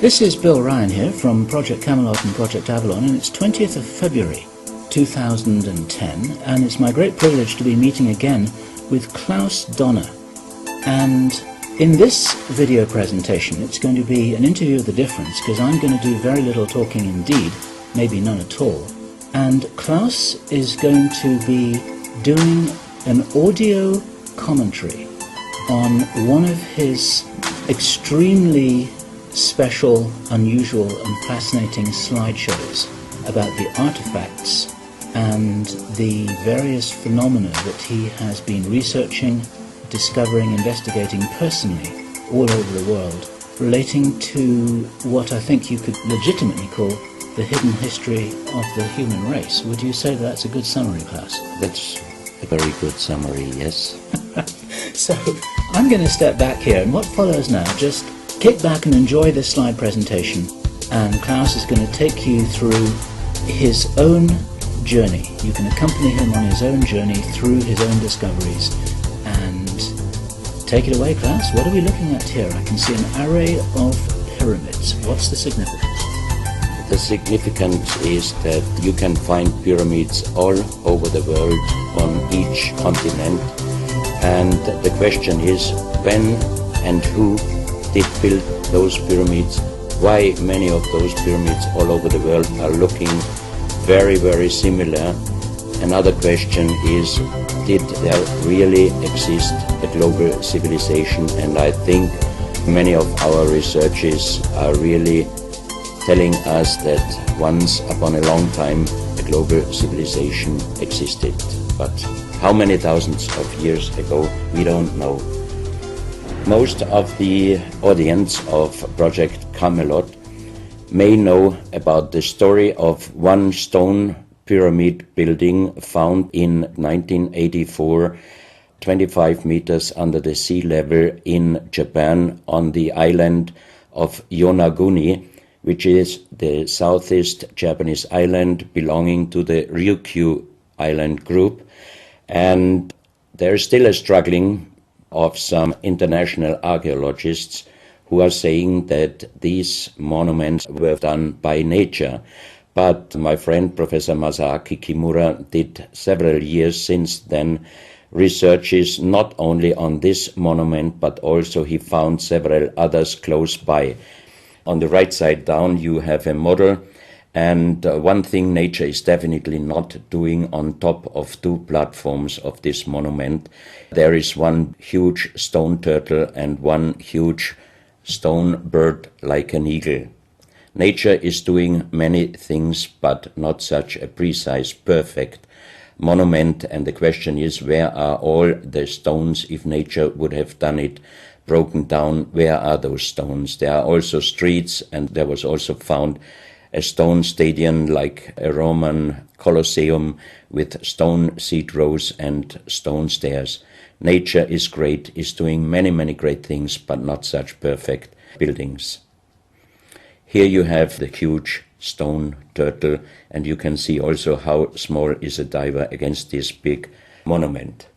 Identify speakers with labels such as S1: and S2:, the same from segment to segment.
S1: This is Bill Ryan here from Project Camelot and Project Avalon, and it's 20th of February 2010, and it's my great privilege to be meeting again with Klaus Dona. And in this video presentation, it's going to be an interview of the difference, because I'm going to do very little talking indeed, maybe none at all. And Klaus is going to be doing an audio commentary on one of his extremely special, unusual and fascinating slideshows about the artifacts and the various phenomena that he has been researching, discovering, investigating personally all over the world, relating to what I think you could legitimately call the hidden history of the human race. Would you say that's a good summary, Klaus?
S2: That's a very good summary, yes.
S1: So I'm going to step back here, and what follows now, just kick back and enjoy this slide presentation, and Klaus is going to take you through his own journey. You can accompany him on his own journey through his own discoveries. And take it away, Klaus. What are we looking at here? I can see an array of pyramids. What's the significance?
S2: The significance is that you can find pyramids all over the world on each continent, and the question is when and who did build those pyramids, why many of those pyramids all over the world are looking very, very similar. Another question is, did there really exist a global civilization? And I think many of our researchers are really telling us that once upon a long time a global civilization existed. But how many thousands of years ago, we don't know. Most of the audience of Project Camelot may know about the story of one stone pyramid building found in 1984, 25 meters under the sea level in Japan on the island of Yonaguni, which is the southeast Japanese island belonging to the Ryukyu island group. And there is still a struggling of some international archaeologists who are saying that these monuments were done by nature. But my friend Professor Masaaki Kimura did several years since then researches not only on this monument, but also he found several others close by. On the right side down you have a model, and one thing nature is definitely not doing on top of two platforms of this monument. There is one huge stone turtle and one huge stone bird like an eagle. Nature is doing many things, but not such a precise, perfect monument. And the question is, where are all the stones? If nature would have done it broken down, where are those stones? There are also streets, and there was also found a stone stadium like a Roman Colosseum with stone seat rows and stone stairs. Nature is great, is doing many, many great things, but not such perfect buildings. Here you have the huge stone turtle, and you can see also how small is a diver against this big monument.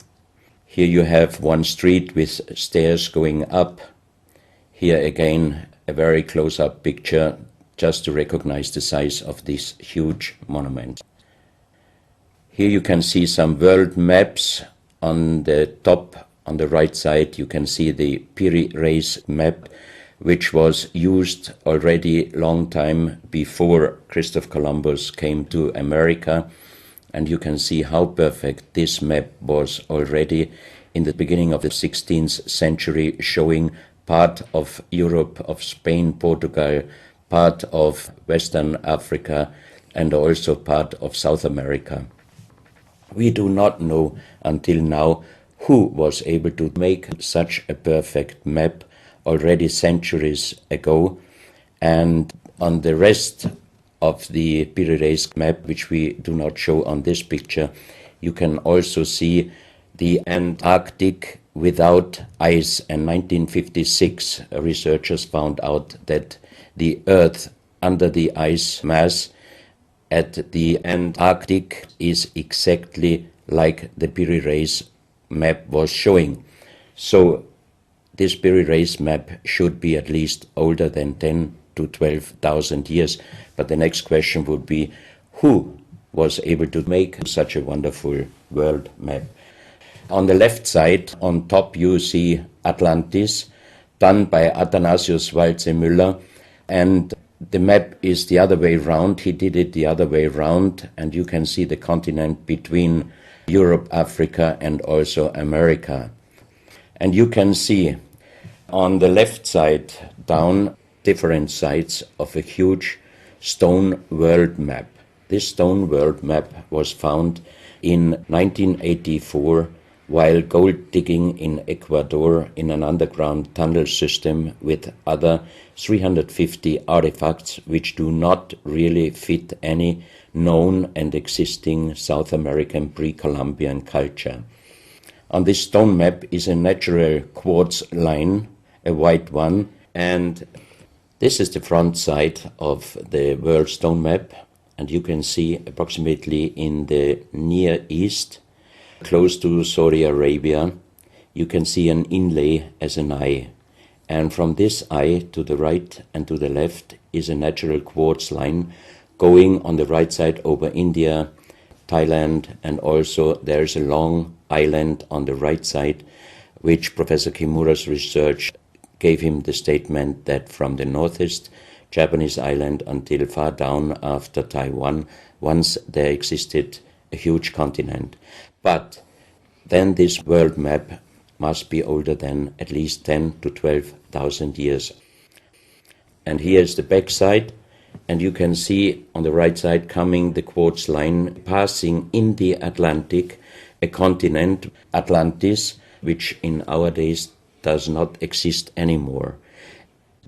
S2: Here you have one street with stairs going up. Here again a very close-up picture just to recognize the size of this huge monument. Here you can see some world maps. On the top, on the right side, you can see the Piri Reis map, which was used already long time before Christopher Columbus came to America. And you can see how perfect this map was already in the beginning of the 16th century, showing part of Europe, of Spain, Portugal, part of Western Africa, and also part of South America. We do not know until now who was able to make such a perfect map already centuries ago. And on the rest of the Piri Reis map, which we do not show on this picture, you can also see the Antarctic without ice. In 1956, researchers found out that the Earth under the ice mass at the Antarctic is exactly like the Piri Reis map was showing. So this Piri Reis map should be at least older than 10 to 12,000 years. But the next question would be, who was able to make such a wonderful world map? On the left side, on top, you see Atlantis, done by Athanasius Walzemüller, and the map is the other way round. He did it the other way round, and you can see the continent between Europe, Africa, and also America. And you can see on the left side down different sides of a huge stone world map. This stone world map was found in 1984 while gold digging in Ecuador in an underground tunnel system with other 350 artifacts which do not really fit any known and existing South American pre-Columbian culture. On this stone map is a natural quartz line, a white one, and this is the front side of the world stone map, and you can see approximately in the Near East, close to Saudi Arabia, you can see an inlay as an eye. And from this eye to the right and to the left is a natural quartz line going on the right side over India, Thailand, and also there's a long island on the right side, which Professor Kimura's research gave him the statement that from the northeast Japanese island until far down after Taiwan, once there existed a huge continent. But then this world map must be older than at least 10 to 12,000 years. And here's the back side, and you can see on the right side coming the quartz line passing in the Atlantic, a continent, Atlantis, which in our days does not exist anymore.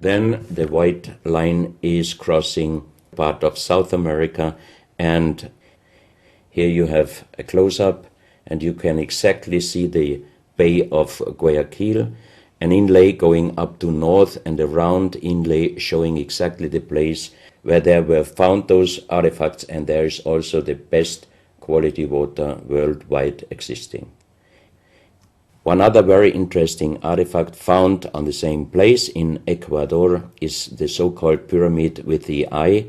S2: Then the white line is crossing part of South America, and here you have a close-up, and you can exactly see the Bay of Guayaquil, an inlay going up to north and a round inlay showing exactly the place where there were found those artifacts, and there is also the best quality water worldwide existing. One other very interesting artifact found on the same place in Ecuador is the so-called pyramid with the eye.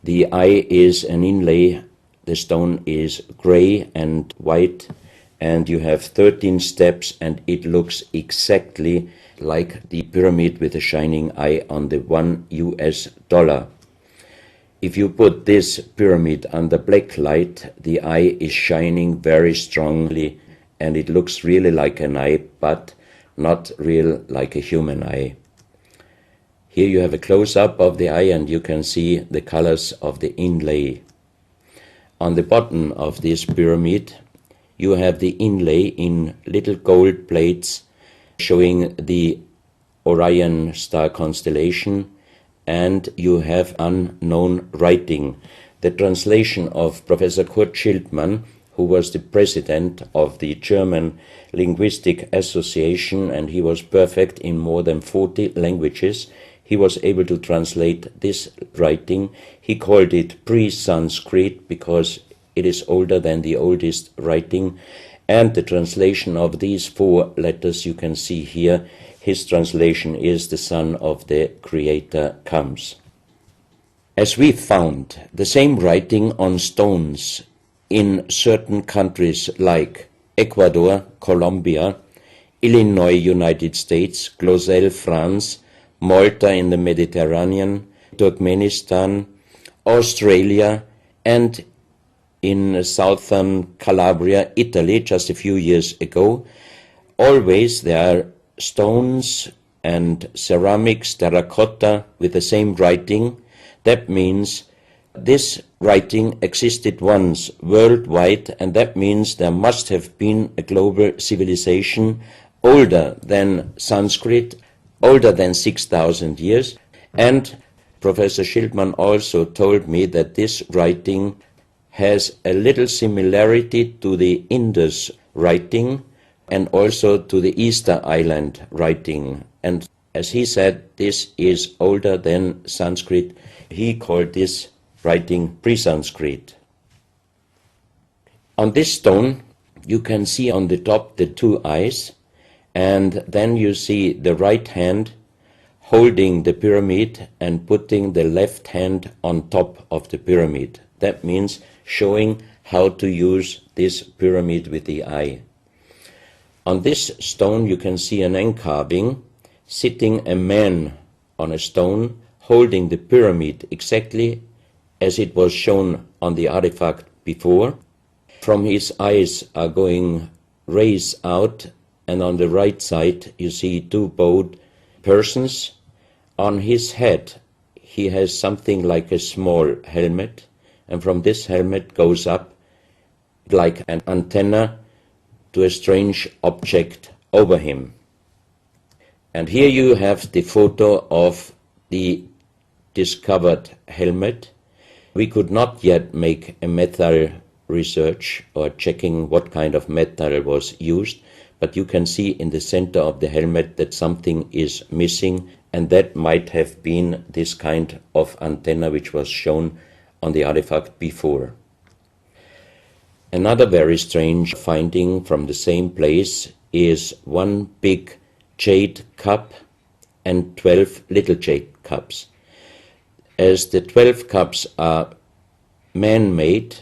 S2: The eye is an inlay. The stone is gray and white, and you have 13 steps, and it looks exactly like the pyramid with a shining eye on the $1. If you put this pyramid under black light, the eye is shining very strongly, and it looks really like an eye, but not real like a human eye. Here you have a close-up of the eye, and you can see the colors of the inlay. On the bottom of this pyramid, you have the inlay in little gold plates showing the Orion star constellation, and you have unknown writing. The translation of Professor Kurt Schildmann, who was the president of the German Linguistic Association, and he was perfect in more than 40 languages. He was able to translate this writing. He called it pre-Sanskrit because it is older than the oldest writing. And the translation of these 4 letters you can see here, his translation is "the Son of the Creator comes." As we found the same writing on stones in certain countries like Ecuador, Colombia, Illinois, United States, Clausel, France, Malta in the Mediterranean, Turkmenistan, Australia, and in southern Calabria, Italy, just a few years ago. Always there are stones and ceramics, terracotta, with the same writing. That means this writing existed once worldwide, and that means there must have been a global civilization older than Sanskrit, older than 6,000 years. And Professor Schildmann also told me that this writing has a little similarity to the Indus writing and also to the Easter Island writing. And as he said, this is older than Sanskrit. He called this writing pre-Sanskrit. On this stone, you can see on the top the 2 eyes, and then you see the right hand holding the pyramid and putting the left hand on top of the pyramid. That means showing how to use this pyramid with the eye. On this stone you can see an encarving, sitting a man on a stone, holding the pyramid exactly as it was shown on the artifact before. From his eyes are going rays out, and on the right side you see two bowed persons. On his head he has something like a small helmet, and from this helmet goes up like an antenna to a strange object over him. And here you have the photo of the discovered helmet. We could not yet make a metal research or checking what kind of metal was used, but you can see in the center of the helmet that something is missing, and that might have been this kind of antenna which was shown on the artifact before. Another very strange finding from the same place is one big jade cup and 12 little jade cups. As the 12 cups are man-made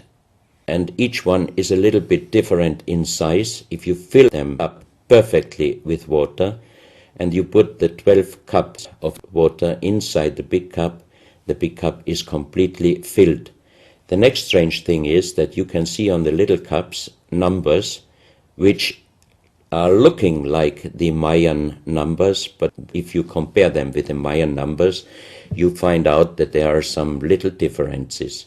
S2: and each one is a little bit different in size, if you fill them up perfectly with water and you put the 12 cups of water inside the big cup is completely filled. The next strange thing is that you can see on the little cups numbers which are looking like the Mayan numbers, but if you compare them with the Mayan numbers, you find out that there are some little differences.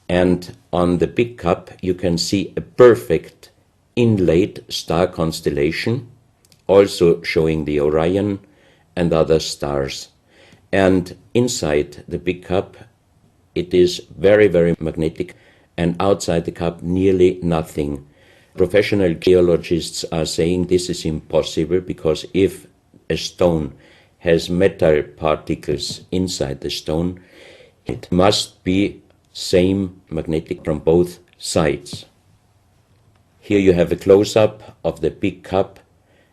S2: And on the big cup you can see a perfect inlaid star constellation, also showing the Orion and other stars. And inside the big cup it is very, very magnetic, and outside the cup nearly nothing. Professional geologists are saying this is impossible, because if a stone has metal particles inside the stone, it must be same magnetic from both sides. Here you have a close-up of the big cup,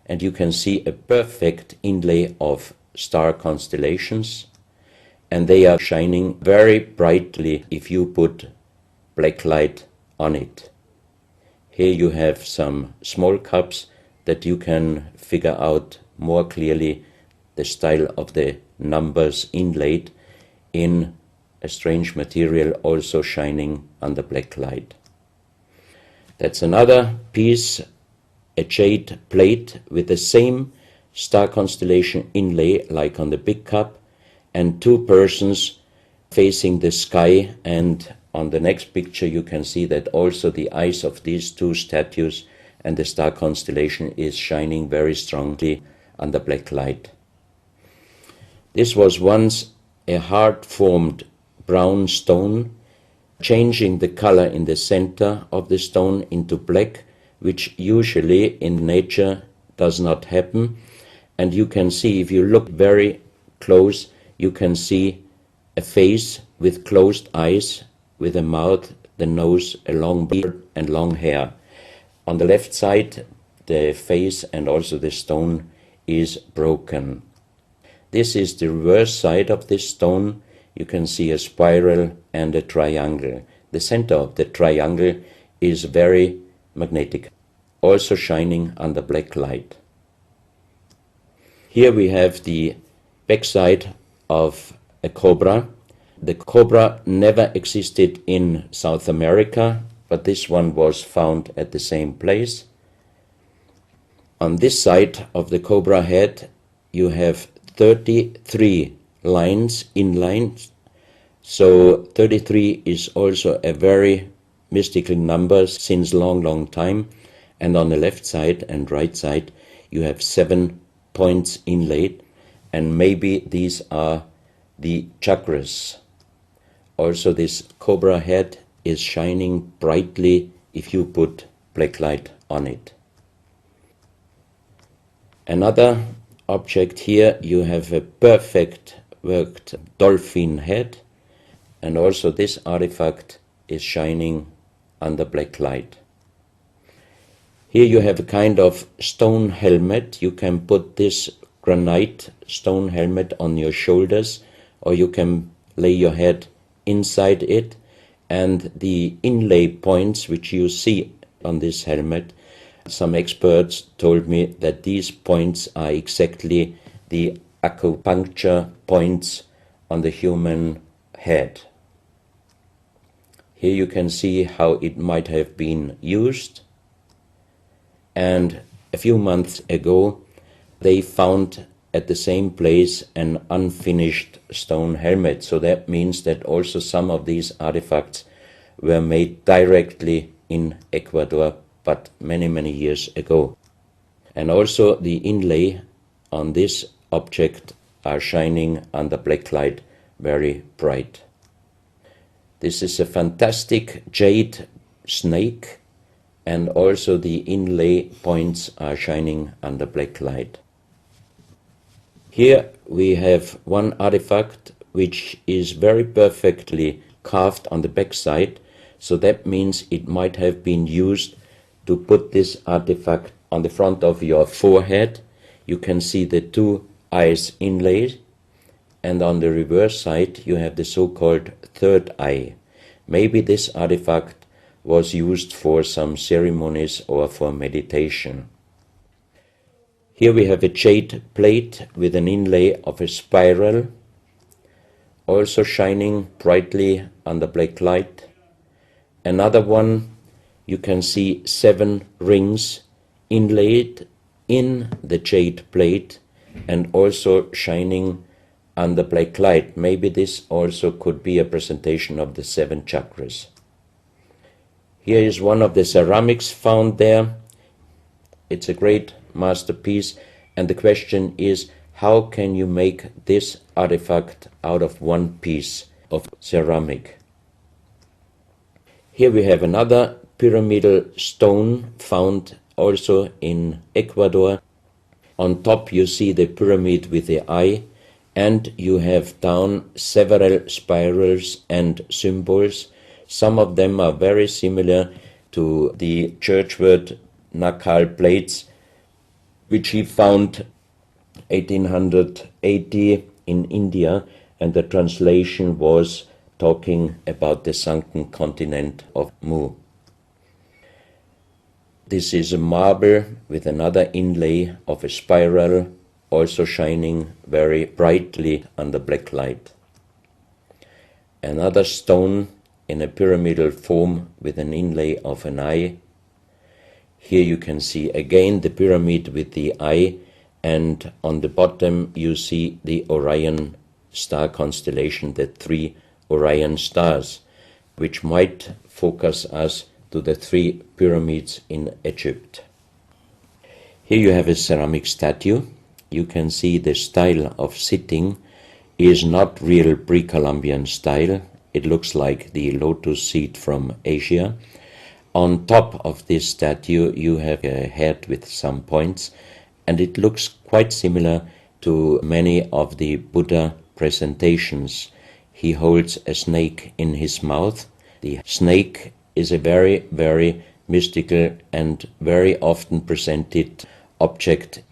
S2: and you can see a perfect inlay of star constellations, and they are shining very brightly if you put black light on it. Here you have some small cups that you can figure out more clearly the style of the numbers inlaid in a strange material, also shining under black light. That's another piece, a jade plate with the same star constellation inlay like on the big cup, and two persons facing the sky, and on the next picture you can see that also the eyes of these two statues and the star constellation is shining very strongly under black light. This was once a hard-formed brown stone, changing the color in the center of the stone into black, which usually in nature does not happen. And you can see, if you look very close, you can see a face with closed eyes, with a mouth, the nose, a long beard and long hair. On the left side, the face and also the stone is broken. This is the reverse side of this stone. You can see a spiral and a triangle. The center of the triangle is very magnetic, also shining under black light. Here we have the backside of a cobra. The cobra never existed in South America, but this one was found at the same place. On this side of the cobra head you have 33 lines, inlines. So 33 is also a very mystical number since long time. And on the left side and right side you have 7 points inlaid, and maybe these are the chakras. Also this cobra head is shining brightly if you put black light on it. Another object here, you have a perfect worked dolphin head, and also this artifact is shining under black light. Here you have a kind of stone helmet. You can put this granite stone helmet on your shoulders, or you can lay your head inside it, and the inlay points which you see on this helmet, some experts told me that these points are exactly the acupuncture points on the human head. Here you can see how it might have been used, and a few months ago they found at the same place an unfinished stone helmet. So that means that also some of these artifacts were made directly in Ecuador, but many years ago. And also the inlay on this object are shining under black light very bright. This is a fantastic jade snake, and also the inlay points are shining under black light. Here we have one artifact which is very perfectly carved on the back side, so that means it might have been used to put this artifact on the front of your forehead. You can see the two eyes inlaid, and on the reverse side you have the so-called third eye. Maybe this artifact was used for some ceremonies or for meditation. Here we have a jade plate with an inlay of a spiral, also shining brightly under black light. Another one, you can see 7 rings inlaid in the jade plate and also shining under black light. Maybe this also could be a presentation of the 7 chakras. Here is one of the ceramics found there. It's a great masterpiece, and the question is, how can you make this artifact out of one piece of ceramic? Here we have another pyramidal stone found also in Ecuador. On top you see the pyramid with the eye, and you have down several spirals and symbols. Some of them are very similar to the churchward Nakal plates, which he found 1880 in India, and the translation was talking about the sunken continent of Mu. This is a marble with another inlay of a spiral, also shining very brightly under black light. Another stone in a pyramidal form with an inlay of an eye. Here you can see again the pyramid with the eye, and on the bottom you see the Orion star constellation, the 3 Orion stars, which might focus us to the 3 pyramids in Egypt. Here you have a ceramic statue. You can see the style of sitting is not real pre-Columbian style. It looks like the lotus seat from Asia. On top of this statue you have a head with some points, and it looks quite similar to many of the Buddha presentations. He holds a snake in his mouth. The snake is a very mystical and very often presented object.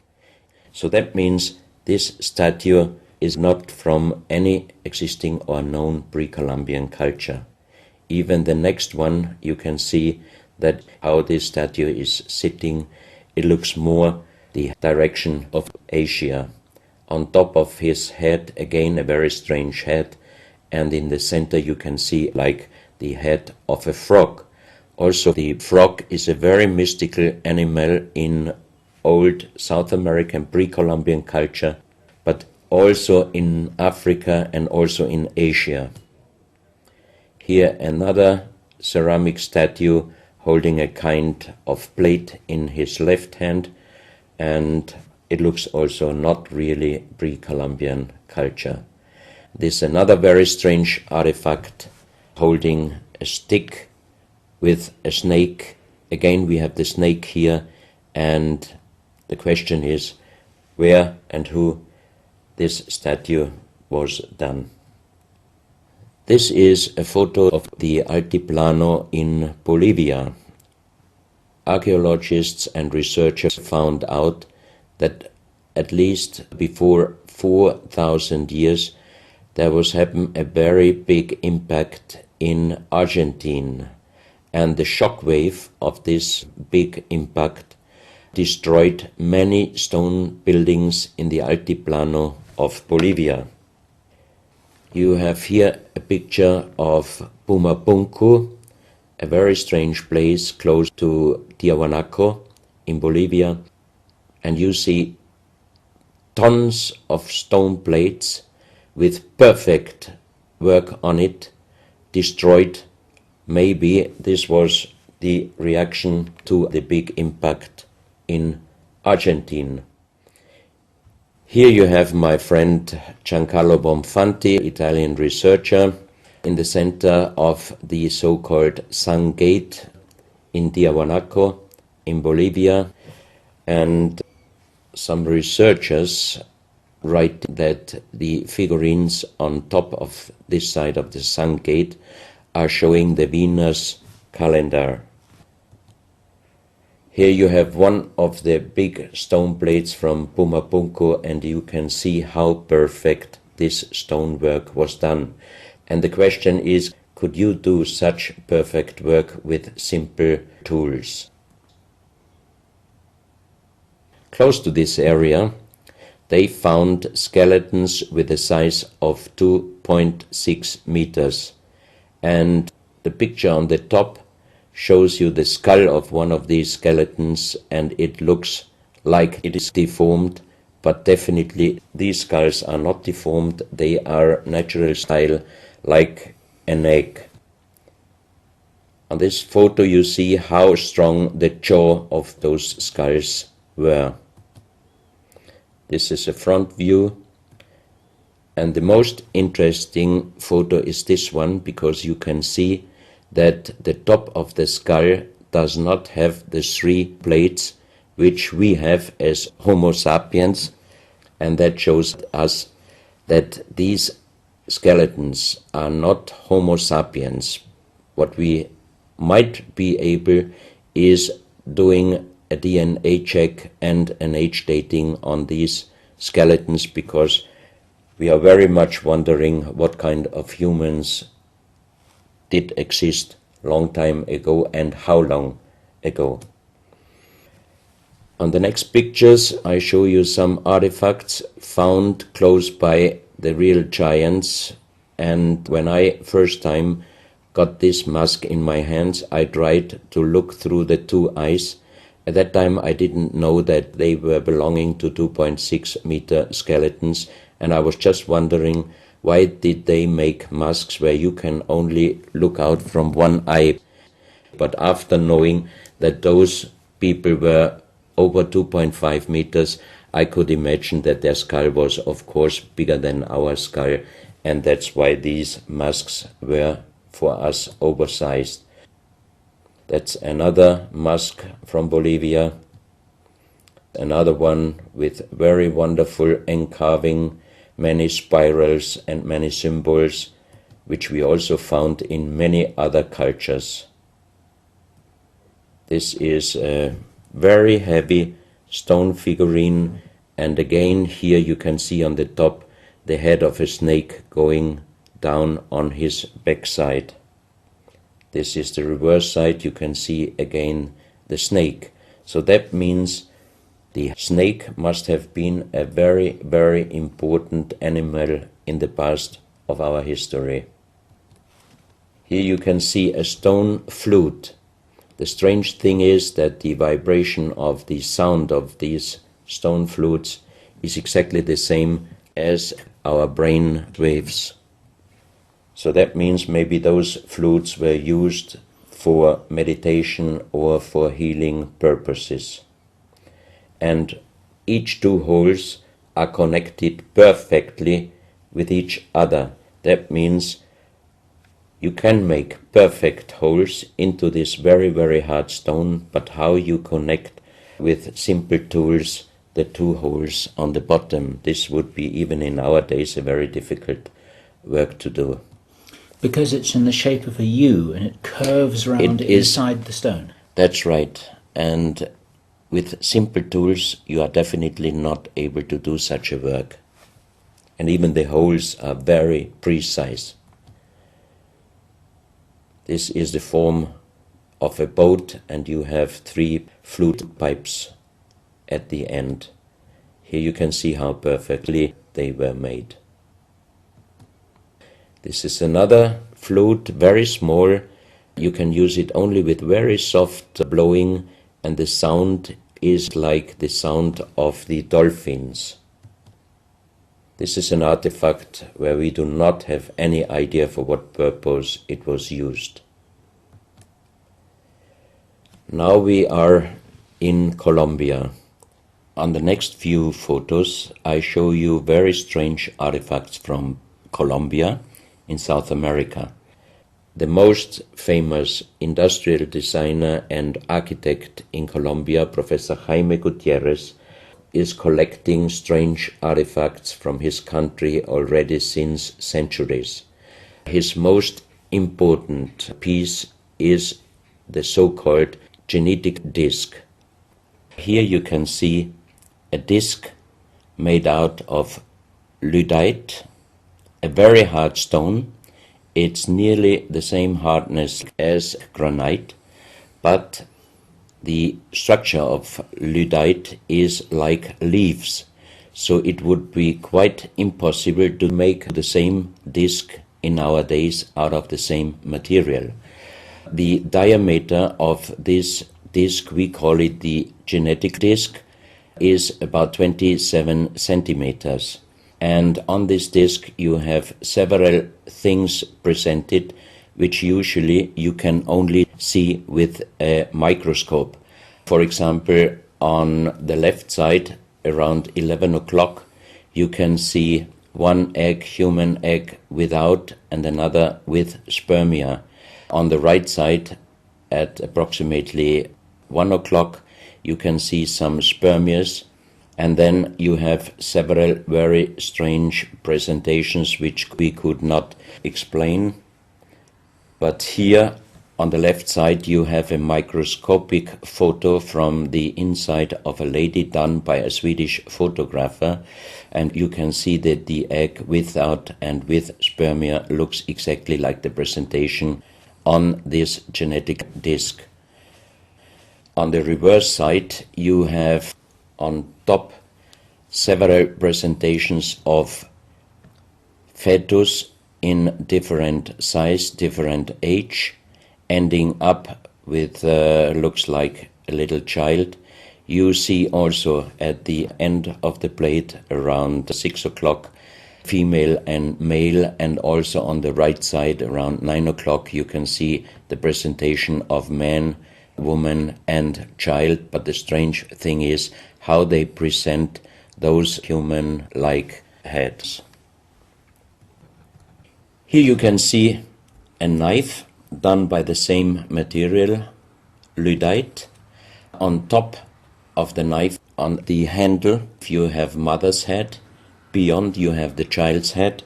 S2: So that means this statue is not from any existing or known pre-Columbian culture. Even the next one, you can see that how this statue is sitting, it looks more the direction of Asia. On top of his head, again a very strange head, and in the center you can see like the head of a frog. Also the frog is a very mystical animal in old South American pre-Columbian culture, but also in Africa and also in Asia. Here another ceramic statue holding a kind of plate in his left hand, and it looks also not really pre-Columbian culture. This is another very strange artifact holding a stick with a snake. Again we have the snake here, and the question is where and who this statue was done. This is a photo of the Altiplano in Bolivia. Archaeologists and researchers found out that at least before 4,000 years, there was happened a very big impact in Argentina, and the shock wave of this big impact destroyed many stone buildings in the Altiplano of Bolivia. You have here a picture of Pumapunku, a very strange place close to Tiahuanaco in Bolivia, and you see tons of stone plates with perfect work on it, destroyed. Maybe this was the reaction to the big impact in Argentina. Here you have my friend Giancarlo Bonfanti, Italian researcher, in the center of the so-called Sun Gate in Tiahuanaco in Bolivia, and some researchers write that the figurines on top of this side of the Sun Gate are showing the Venus calendar. Here you have one of the big stone plates from Pumapunku, and you can see how perfect this stonework was done. And the question is, could you do such perfect work with simple tools? Close to this area, they found skeletons with a size of 2.6 meters. And the picture on the top shows you the skull of one of these skeletons, and it looks like it is deformed, but definitely these skulls are not deformed. They are natural style, like an egg. On this photo you see how strong the jaw of those skulls were. This is a front view, and the most interesting photo is this one, because you can see that the top of the skull does not have the 3 plates which we have as Homo sapiens, and that shows us that these skeletons are not Homo sapiens. What we might be able is doing a DNA check and an age dating on these skeletons, because we are very much wondering what kind of humans did exist long time ago and how long ago. On the next pictures I show you some artifacts found close by the real giants, and when I first time got this mask in my hands, I tried to look through the 2 eyes. At that time I didn't know that they were belonging to 2.6 meter skeletons, and I was just wondering, why did they make masks where you can only look out from 1 eye? But after knowing that those people were over 2.5 meters, I could imagine that their skull was of course bigger than our skull, and that's why these masks were for us oversized. That's another mask from Bolivia, another one with very wonderful encarving, many spirals and many symbols, which we also found in many other cultures. This is a very heavy stone figurine, and again here you can see on the top the head of a snake going down on his backside. This is the reverse side. You can see again the snake. So that means the snake must have been a very, very important animal in the past of our history. Here you can see a stone flute. The strange thing is that the vibration of the sound of these stone flutes is exactly the same as our brain waves. So that means maybe those flutes were used for meditation or for healing purposes. And each 2 holes are connected perfectly with each other. That means you can make perfect holes into this very, very hard stone, but how you connect with simple tools the 2 holes on the bottom, this would be even in our days a very difficult work to do.
S1: Because it's in the shape of a U and it curves around inside the stone.
S2: That's right. And With simple tools, you are definitely not able to do such a work. And even the holes are very precise. This is the form of a boat, and you have 3 flute pipes at the end. Here you can see how perfectly they were made. This is another flute, very small. You can use it only with very soft blowing, and the sound is like the sound of the dolphins. This is an artifact where we do not have any idea for what purpose it was used. Now we are in Colombia. On the next few photos, I show you very strange artifacts from Colombia in South America. The most famous industrial designer and architect in Colombia, Professor Jaime Gutierrez, is collecting strange artifacts from his country already since centuries. His most important piece is the so-called genetic disc. Here you can see a disc made out of lyddite, a very hard stone. It's nearly the same hardness as granite, but the structure of lyddite is like leaves, so it would be quite impossible to make the same disc in our days out of the same material. The diameter of this disc, we call it the genetic disc, is about 27 centimeters. And on this disc you have several things presented which usually you can only see with a microscope. For example, on the left side, around 11 o'clock, you can see one egg, human egg, without, and another with spermia. On the right side, at approximately 1 o'clock, you can see some spermias, and then you have several very strange presentations which we could not explain. But here on the left side you have a microscopic photo from the inside of a lady done by a Swedish photographer, and you can see that the egg without and with spermia looks exactly like the presentation on this genetic disc. On the reverse side you have on top several presentations of fetus in different size, different age, ending up with looks like a little child. You see also at the end of the plate around 6 o'clock female and male, and also on the right side around 9 o'clock you can see the presentation of man, woman and child. But the strange thing is how they present those human-like heads. Here you can see a knife done by the same material, lyddite. On top of the knife, on the handle, you have mother's head. Beyond you have the child's head,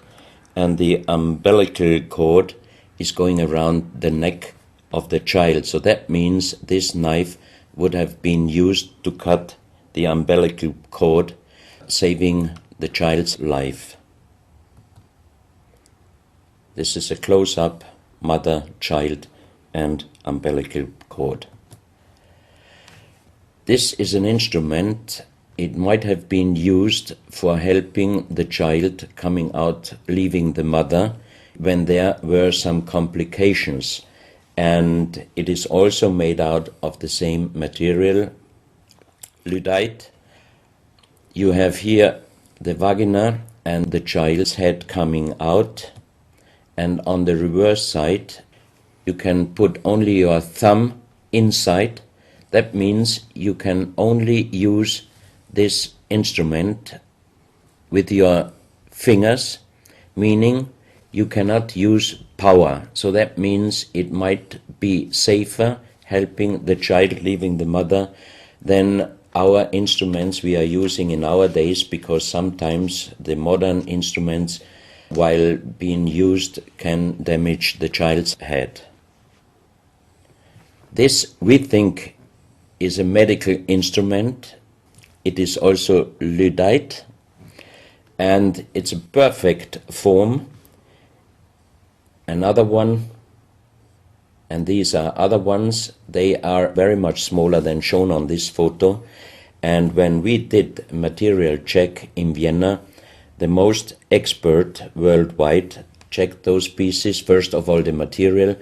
S2: and the umbilical cord is going around the neck of the child. So that means this knife would have been used to cut the umbilical cord, saving the child's life. This is a close-up mother, child and umbilical cord. This is an instrument. It might have been used for helping the child coming out, leaving the mother, when there were some complications. And it is also made out of the same material, lyddite. You have here the vagina and the child's head coming out. And on the reverse side, you can put only your thumb inside. That means you can only use this instrument with your fingers, meaning you cannot use power. So that means it might be safer helping the child leaving the mother than our instruments we are using in our days, because sometimes the modern instruments, while being used, can damage the child's head. This, we think, is a medical instrument. It is also Lyddite, and it's a perfect form. Another one, and these are other ones, they are very much smaller than shown on this photo. And when we did a material check in Vienna, the most expert worldwide checked those pieces. First of all, the material.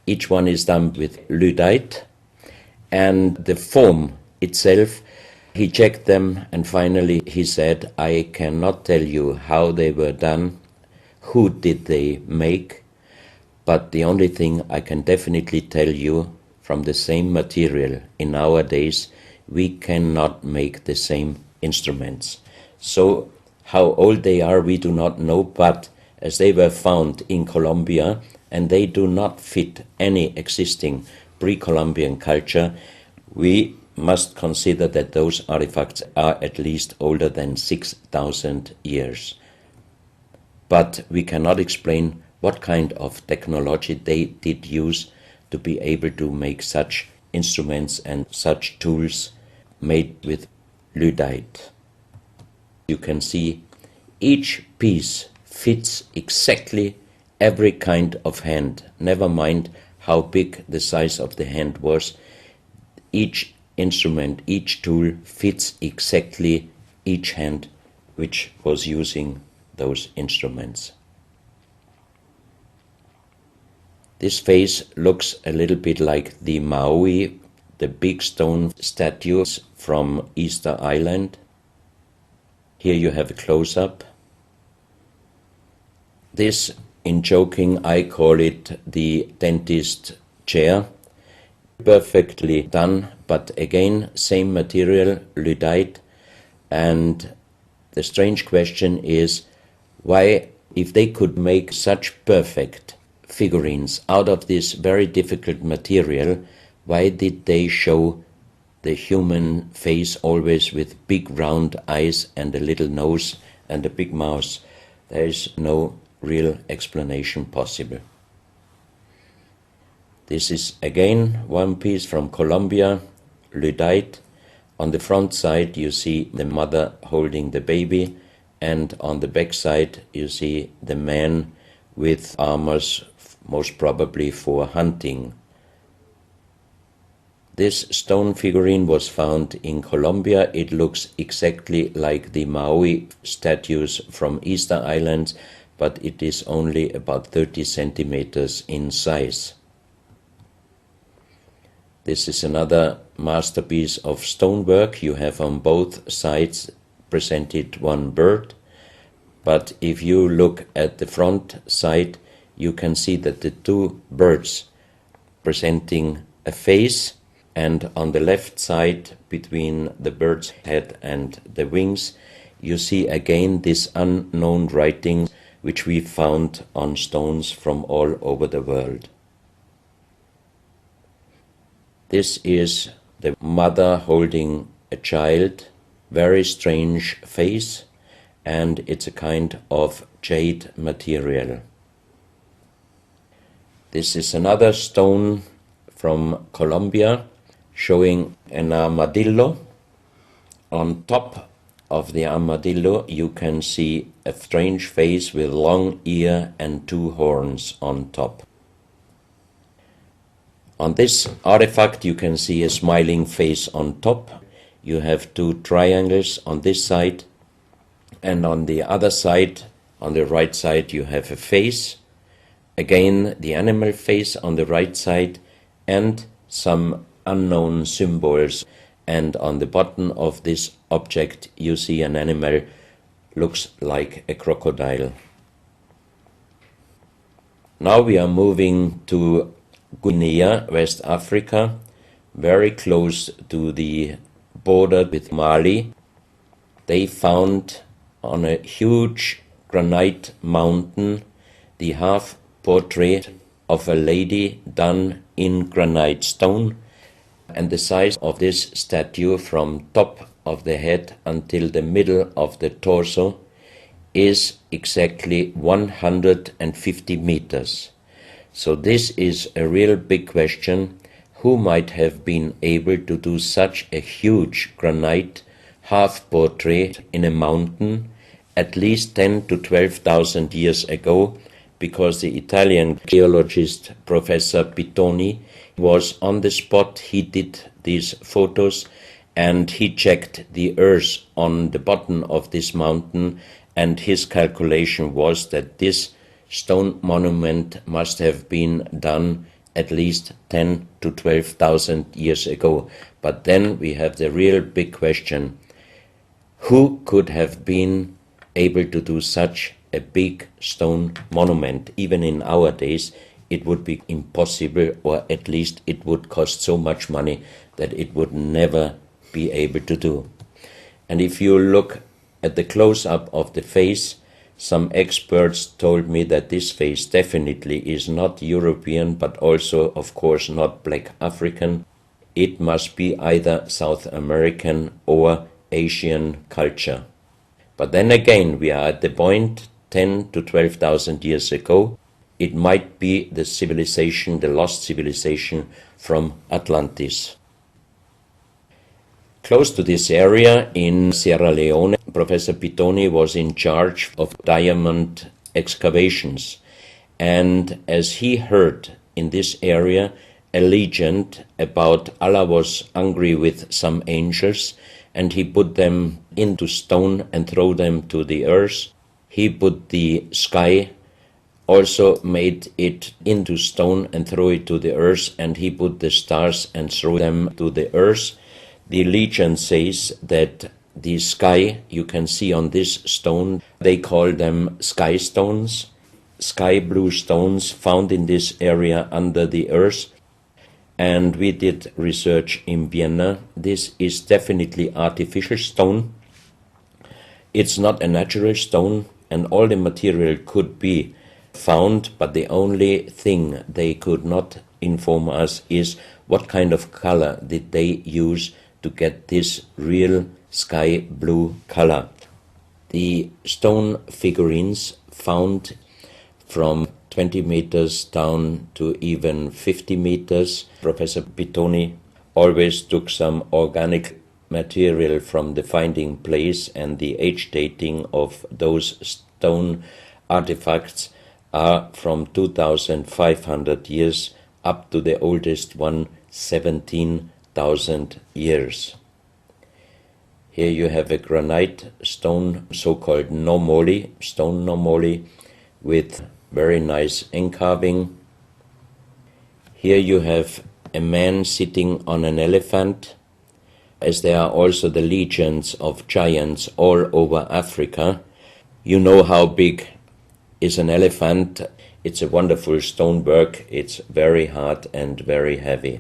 S2: Each one is done with Lyddite, and the form itself, he checked them, and finally he said, I cannot tell you how they were done, who did they make, but the only thing I can definitely tell you, from the same material in our days, we cannot make the same instruments. So how old they are, we do not know, but as they were found in Colombia, and they do not fit any existing pre-Columbian culture, we must consider that those artifacts are at least older than 6,000 years. But we cannot explain what kind of technology they did use to be able to make such instruments and such tools made with Lyddite. You can see each piece fits exactly every kind of hand, never mind how big the size of the hand was. Each instrument, each tool fits exactly each hand which was using those instruments. This face looks a little bit like the Maui, the big stone statues from Easter Island. Here you have a close-up. This, in joking, I call it the dentist chair. Perfectly done, but again, same material, Lyddite. And the strange question is, why, if they could make such perfect figurines out of this very difficult material, why did they show the human face always with big round eyes and a little nose and a big mouth? There is no real explanation possible. This is again one piece from Colombia, Lyddite. On the front side you see the mother holding the baby, and on the back side you see the man with armors, most probably for hunting. This stone figurine was found in Colombia. It looks exactly like the Maui statues from Easter Islands, but it is only about 30 centimeters in size. This is another masterpiece of stonework. You have on both sides presented one bird, but if you look at the front side, you can see that the two birds presenting a face, and on the left side, between the bird's head and the wings, you see again this unknown writing which we found on stones from all over the world. This is the mother holding a child, very strange face, and it's a kind of jade material. This is another stone from Colombia showing an armadillo. On top of the armadillo you can see a strange face with long ear and two horns on top. On this artifact you can see a smiling face on top. You have two triangles on this side, and on the other side, on the right side, you have a face. Again, the animal face on the right side, and some unknown symbols. And on the bottom of this object you see an animal, looks like a crocodile. Now we are moving to Guinea, West Africa, very close to the border with Mali. They found on a huge granite mountain the half portrait of a lady done in granite stone, and the size of this statue from top of the head until the middle of the torso is exactly 150 meters. So this is a real big question. who might have been able to do such a huge granite half-portrait in a mountain at least 10 to 12,000 years ago, because the Italian geologist Professor Pittoni was on the spot. He did these photos and he checked the earth on the bottom of this mountain, and his calculation was that this stone monument must have been done at least 10 to 12,000 years ago. But then we have the real big question: who could have been able to do such a big stone monument? Even in our days, it would be impossible, or at least it would cost so much money that it would never be able to do. And if you look at the close-up of the face, some experts told me that this face definitely is not European, but also, of course, not black African. It must be either South American or Asian culture. But then again, we are at the point 10 to 12,000 years ago. It might be the civilization, the lost civilization from Atlantis. Close to this area in Sierra Leone, Professor Pittoni was in charge of diamond excavations. And as he heard in this area a legend about Allah was angry with some angels, and he put them into stone and throw them to the earth. He put the sky, also made it into stone and throw it to the earth, and he put the stars and throw them to the earth. The legend says that the sky you can see on this stone, they call them sky stones, sky blue stones found in this area under the earth. And we did research in Vienna. This is definitely artificial stone. It's not a natural stone, and all the material could be found, but the only thing they could not inform us is what kind of color did they use to get this real sky blue color. The stone figurines found from 20 meters down to even 50 meters. Professor Pittoni always took some organic material from the finding place, and the age dating of those stone artifacts are from 2,500 years up to the oldest one, 17,000 years. Here you have a granite stone, so-called nomoli, stone nomoli, with very nice encarving. Here you have a man sitting on an elephant, as there are also the legends of giants all over Africa. You know how big is an elephant. It's a wonderful stonework. It's very hard and very heavy.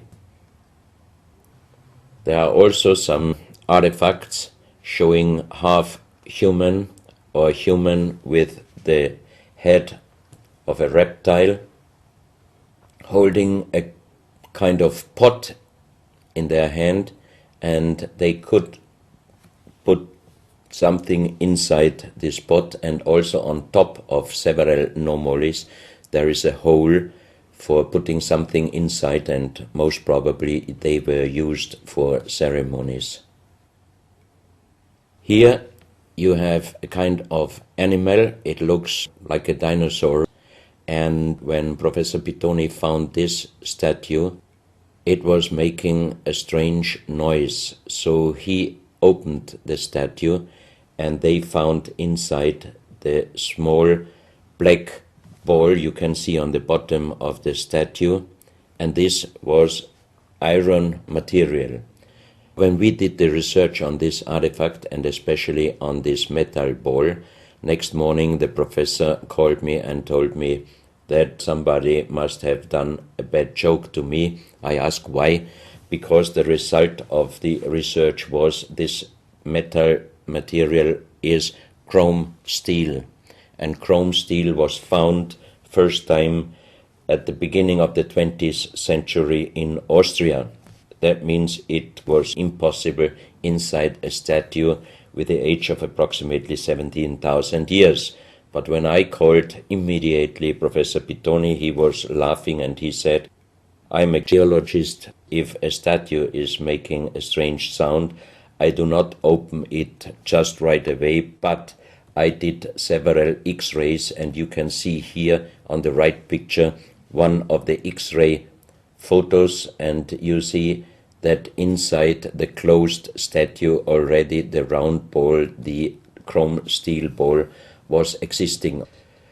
S2: There are also some artifacts showing half human or human with the head of a reptile, holding a kind of pot in their hand, and they could put something inside this pot, and also on top of several nomolis there is a hole for putting something inside, and most probably they were used for ceremonies. Here you have a kind of animal. It looks like a dinosaur, and when Professor Pittoni found this statue, it was making a strange noise. So he opened the statue, and they found inside the small black ball you can see on the bottom of the statue, and this was iron material. When we did the research on this artifact, and especially on this metal ball, next morning the professor called me and told me that somebody must have done a bad joke to me. I asked why, because the result of the research was this metal material is chrome steel, and chrome steel was found first time at the beginning of the 20th century in Austria. That means it was impossible inside a statue with the age of approximately 17,000 years. But when I called immediately Professor Pittoni, he was laughing and he said, "I'm a geologist. If a statue is making a strange sound, I do not open it just right away, but I did several X-rays, and you can see here on the right picture one of the X-ray photos, and you see that inside the closed statue already the round ball, the chrome steel ball, was existing.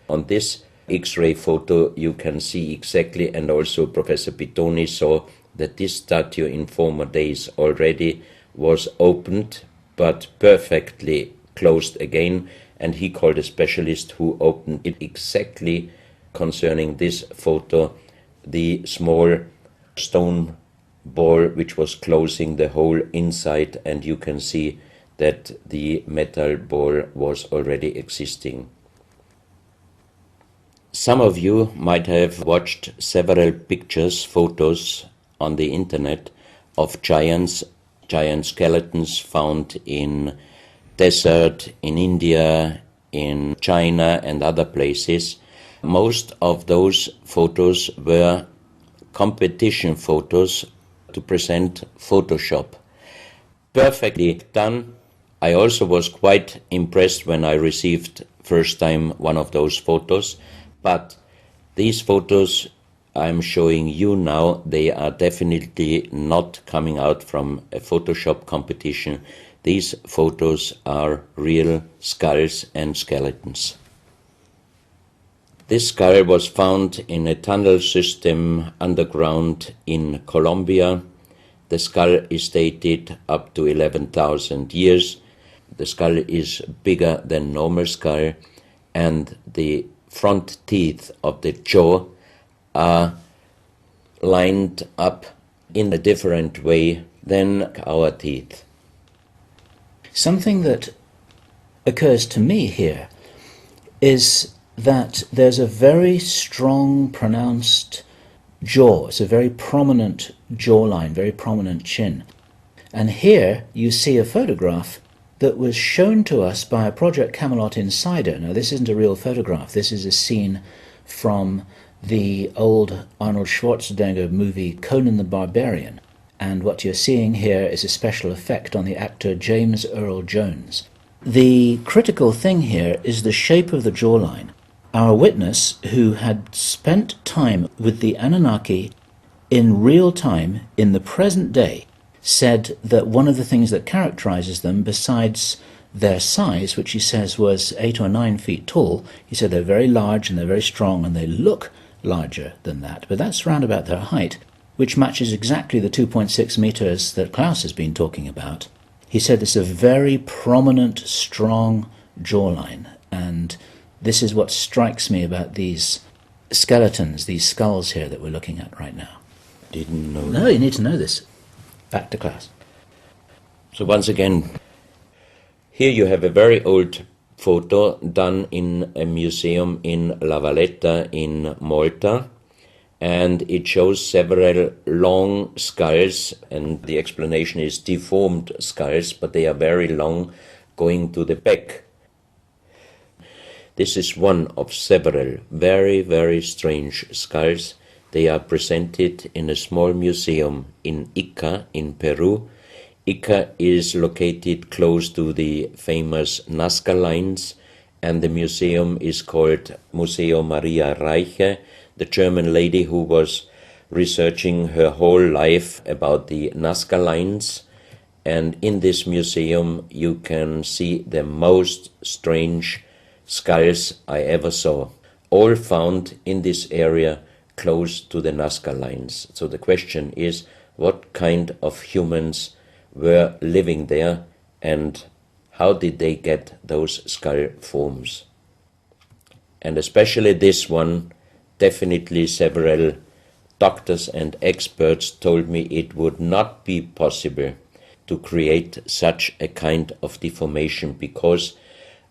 S2: On this X-ray photo you can see exactly, and also Professor Pitoni saw, that this statue in former days already was opened but perfectly closed again, and he called a specialist who opened it exactly concerning this photo, the small stone ball which was closing the whole inside, and you can see that the metal ball was already existing. Some of you might have watched several pictures, photos on the internet of giant skeletons found in desert, in India, in China and other places. Most of those photos were competition photos to present Photoshop. Perfectly done. I also was quite impressed when I received first time one of those photos, but these photos I'm showing you now, they are definitely not coming out from a Photoshop competition. These photos are real skulls and skeletons. This skull was found in a tunnel system underground in Colombia. The skull is dated up to 11,000 years. The skull is bigger than normal skull, and the front teeth of the jaw are lined up in a different way than our teeth.
S1: Something that occurs to me here is that there's a very strong, pronounced jaw. It's a very prominent jawline, very prominent chin. And here you see a photograph that was shown to us by a Project Camelot insider. Now, this isn't a real photograph. This is a scene from the old Arnold Schwarzenegger movie Conan the Barbarian. And what you're seeing here is a special effect on the actor James Earl Jones. The critical thing here is the shape of the jawline. Our witness, who had spent time with the Anunnaki in real time, in the present day, said that one of the things that characterizes them, besides their size, which he says was 8 or 9 feet tall, he said they're very large and they're very strong and they look larger than that, but that's round about their height, which matches exactly the 2.6 meters that Klaus has been talking about. He said it's a very prominent, strong jawline, and this is what strikes me about these skeletons, these skulls here that we're looking at right now.
S2: Didn't know.
S1: No, you need to know this. Back to Klaus.
S2: So once again, here you have a very old photo done in a museum in La Valletta in Malta, and it shows several long skulls, and the explanation is deformed skulls, but they are very long, going to the back. This is one of several very, very strange skulls. They are presented in a small museum in Ica in Peru. Ica is located close to the famous Nazca lines, and the museum is called Museo Maria Reiche, the German lady who was researching her whole life about the Nazca lines. And in this museum you can see the most strange skulls I ever saw, all found in this area close to the Nazca lines. So the question is, what kind of humans were living there, and how did they get those skull forms? And especially this one, definitely several doctors and experts told me it would not be possible to create such a kind of deformation, because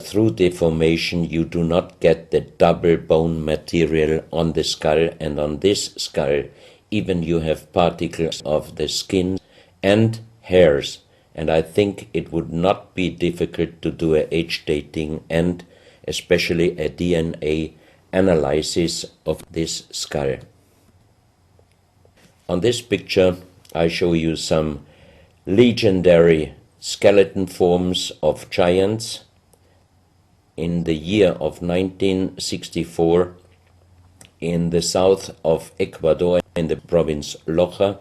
S2: through deformation you do not get the double bone material on the skull, and on this skull even you have particles of the skin and hairs, and I think it would not be difficult to do a age dating and especially a DNA analysis of this skull. On this picture I show you some legendary skeleton forms of giants. In the year of 1964, in the south of Ecuador, in the province Loja,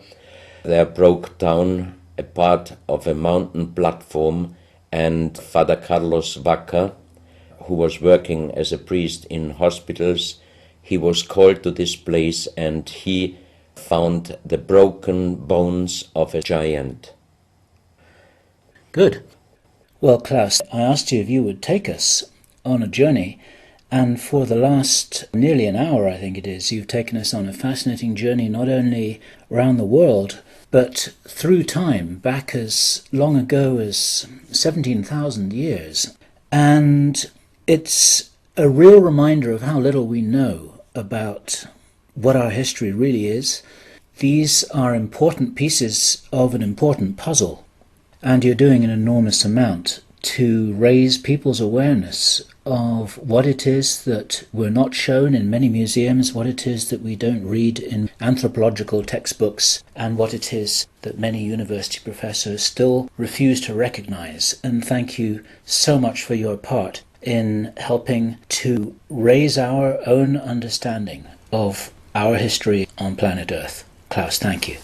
S2: there broke down a part of a mountain platform, and Father Carlos Vaca, who was working as a priest in hospitals, he was called to this place and he found the broken bones of a giant.
S1: Good. Well, Klaus, I asked you if you would take us on a journey, and for the last nearly an hour, I think it is, you've taken us on a fascinating journey not only around the world, but through time, back as long ago as 17,000 years. And it's a real reminder of how little we know about what our history really is. These are important pieces of an important puzzle, and you're doing an enormous amount to raise people's awareness of what it is that we're not shown in many museums, what it is that we don't read in anthropological textbooks, and what it is that many university professors still refuse to recognize. And thank you so much for your part in helping to raise our own understanding of our history on planet Earth. Klaus, thank you.